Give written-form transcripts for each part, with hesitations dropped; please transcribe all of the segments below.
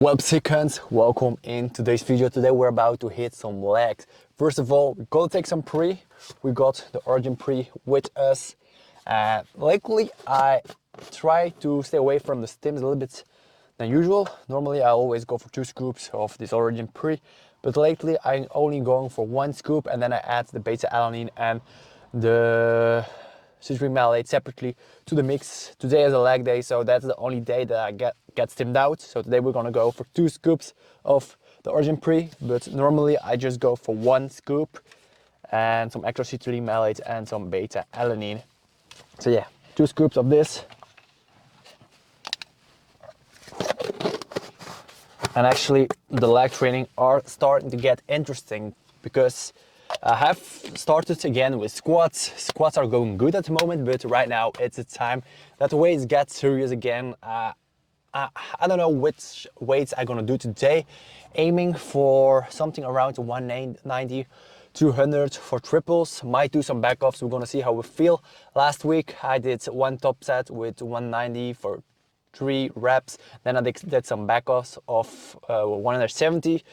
What's seconds, welcome in today's video. Today we're about to hit some legs. First of all, we're gonna take some pre. We got the Origin pre with us. Lately I try to stay away from the stims a little bit than usual. Normally I always go for 2 scoops of this Origin pre, but lately I'm only going for 1 scoop and then I add the beta alanine and the citric malate separately to the mix. Today is a leg day, so that's the only day that I get stimmed out. So today we're gonna go for 2 scoops of the Origin pre, but normally I just go for 1 scoop and some extra citric malate and some beta alanine. So yeah, 2 scoops of this. And actually the leg training are starting to get interesting because I have started again with squats. Squats are going good at the moment, but right now it's a time that the weights get serious again. I don't know which weights I'm gonna do today. Aiming for something around 190, 200 for triples. Might do some back offs. We're gonna see how we feel. Last week I did 1 top set with 190 for 3 reps. Then I did some back offs of 170.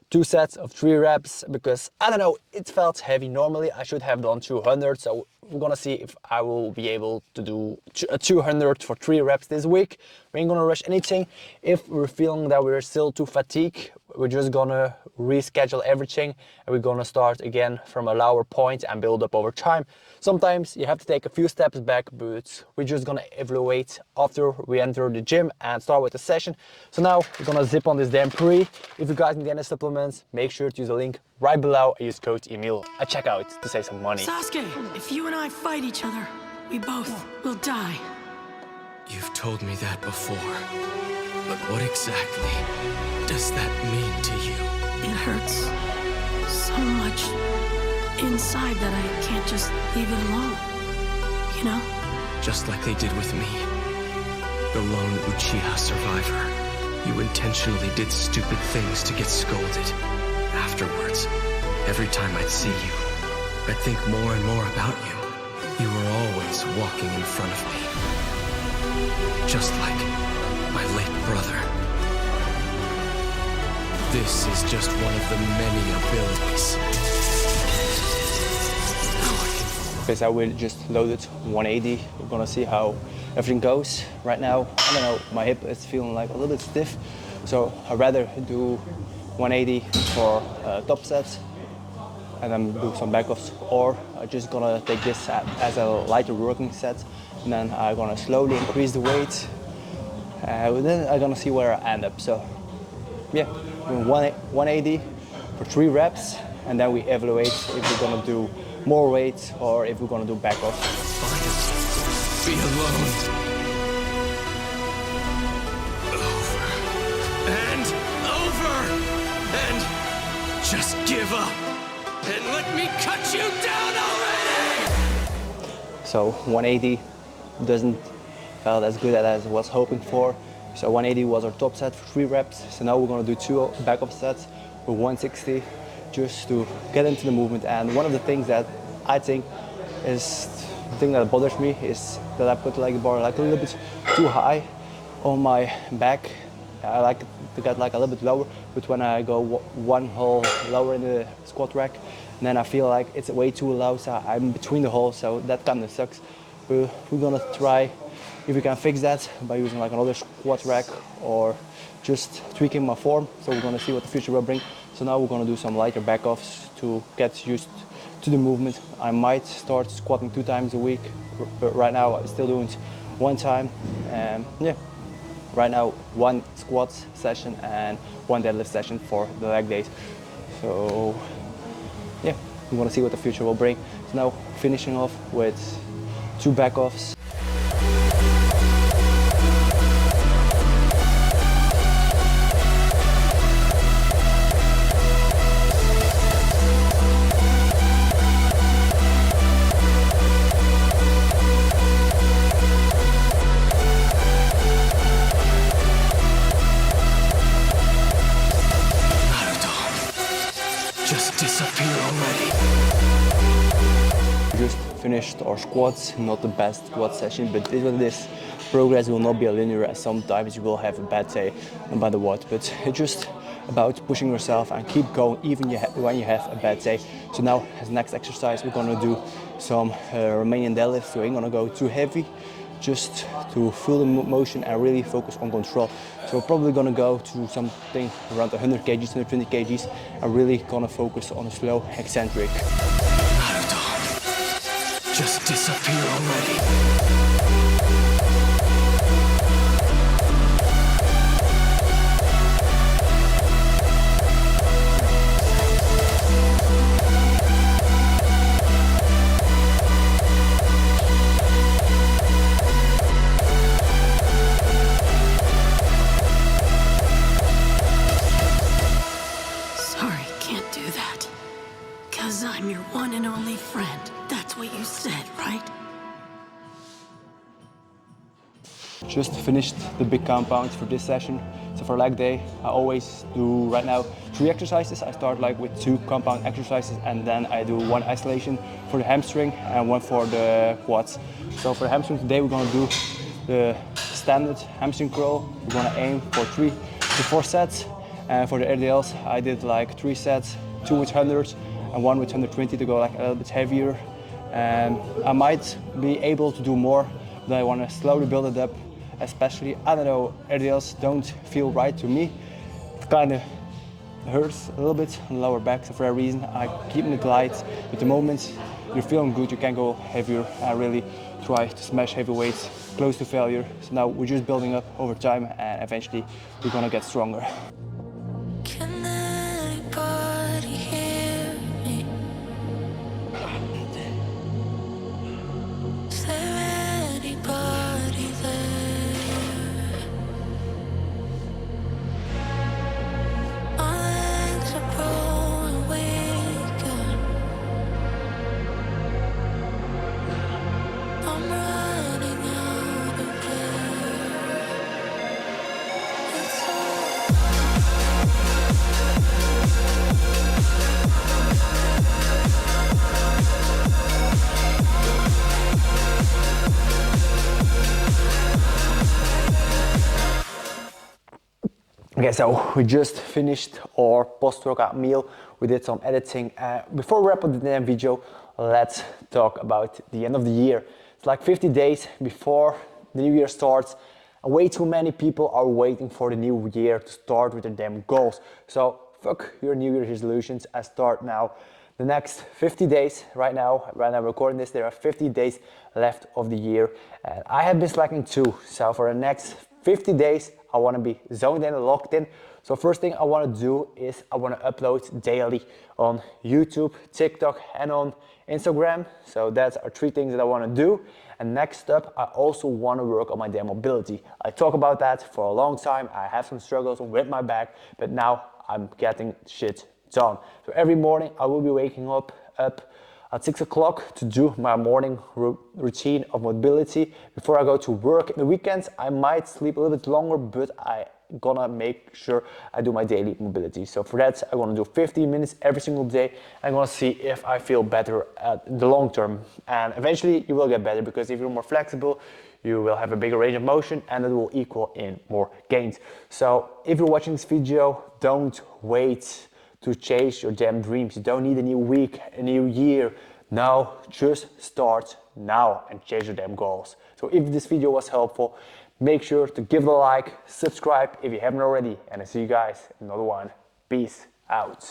2 sets of 3 reps because I don't know, it felt heavy. Normally I should have done 200, so we're gonna see if I will be able to do 200 for 3 reps this week. We ain't gonna rush anything. If we're feeling that we're still too fatigued, we're just gonna reschedule everything and we're gonna start again from a lower point and build up over time. Sometimes you have to take a few steps back, but we're just gonna evaluate after we enter the gym and start with the session. So now we're gonna zip on this damn pre. If you guys need any supplements, make sure to use the link right below and use code Emiel at checkout to save some money. Sasuke, if you and I fight each other, we both will die. You've told me that before, but what exactly does that mean to you? It hurts so much inside that I can't just leave it alone, you know? Just like they did with me, the lone Uchiha survivor. You intentionally did stupid things to get scolded. Afterwards, every time I'd see you, I'd think more and more about you. You were always walking in front of me. Just like my late brother. This is just one of the many abilities. Okay, so we just loaded 180. We're gonna see how everything goes. Right now, I don't know, my hip is feeling like a little bit stiff. So I'd rather do 180 for top sets and then do some back offs, or I'm just gonna take this as a lighter working set and then I'm gonna slowly increase the weight. Then I'm gonna see where I end up. So yeah, 180 for 3 reps and then we evaluate if we're gonna do more weight or if we're gonna do back offs. Finally, be alone. And just give up and let me cut you down already! So 180 doesn't feel as good as I was hoping for. So 180 was our top set for 3 reps. So now we're gonna do 2 back off sets with 160 just to get into the movement. And one of the things that I think is the thing that bothers me is that I put like the bar like a little bit too high on my back. I like to get like a little bit lower, but when I go 1 hole lower in the squat rack, then I feel like it's way too low, so I'm between the holes, so that kind of sucks. We're gonna try if we can fix that by using like another squat rack or just tweaking my form. So we're gonna see what the future will bring. So now we're gonna do some lighter back offs to get used to the movement. I might start squatting 2 times a week, but right now I'm still doing 1 time. And yeah. Right now, 1 squat session and 1 deadlift session for the leg days. So yeah, we want to see what the future will bring. So now finishing off with 2 back offs. Just disappear already. Just finished our squats, not the best squat session, but this is what it is. progress will not be linear, as sometimes you will have a bad day no matter what, but it's just about pushing yourself and keep going even when you have a bad day. So now as next exercise we're gonna do some Romanian deadlifts. So I ain't gonna go too heavy, just to feel the motion and really focus on control. So we're probably gonna go to something around 100 kgs, 120 kgs, and really gonna focus on a slow eccentric. Just disappear already. Sorry, can't do that. 'Cause I'm your one and only friend. That's what you said, right? Just finished the big compound for this session. So for leg day, I always do right now 3 exercises. I start like with 2 compound exercises, and then I do 1 isolation for the hamstring and 1 for the quads. So for the hamstring today, we're gonna do the standard hamstring curl. We're gonna aim for 3 to 4 sets. And for the RDLs, I did like 3 sets, 2 with 100 and 1 with 120 to go like a little bit heavier. And I might be able to do more, but I wanna slowly build it up. Especially, I don't know, RDLs don't feel right to me. It kind of hurts a little bit on the lower back, so for that reason I keep it light. But the moment you're feeling good, you can go heavier. I really try to smash heavy weights close to failure. So now we're just building up over time, and eventually we're gonna get stronger. Can anybody hear me? Is there anybody there? My legs are growing weaker. I'm running out of air. It's all Okay, so we just finished our post-workout meal. We did some editing. Before we wrap up the damn video, let's talk about the end of the year. It's like 50 days before the new year starts. Way too many people are waiting for the new year to start with their damn goals. So fuck your new year resolutions and start now. The next 50 days, right now I'm recording this, there are 50 days left of the year. And I have been slacking too. So for the next 50 days, I want to be zoned in, locked in. So first thing I want to do is I want to upload daily on YouTube, TikTok, and on Instagram. So that's our 3 things that I want to do. And next up, I also want to work on my damn mobility. I talk about that for a long time. I have some struggles with my back, but now I'm getting shit done. So every morning I will be waking up at 6 o'clock to do my morning routine of mobility before I go to work. In the weekends I might sleep a little bit longer, but I gonna make sure I do my daily mobility. So for that I'm gonna do 15 minutes every single day. I'm gonna see if I feel better in the long term, and eventually you will get better, because if you're more flexible you will have a bigger range of motion and it will equal in more gains. So if you're watching this video, don't wait to chase your damn dreams. You don't need a new week, a new year. No, just start now and chase your damn goals. So if this video was helpful, make sure to give it a like, subscribe if you haven't already, and I see you guys in another one. Peace out.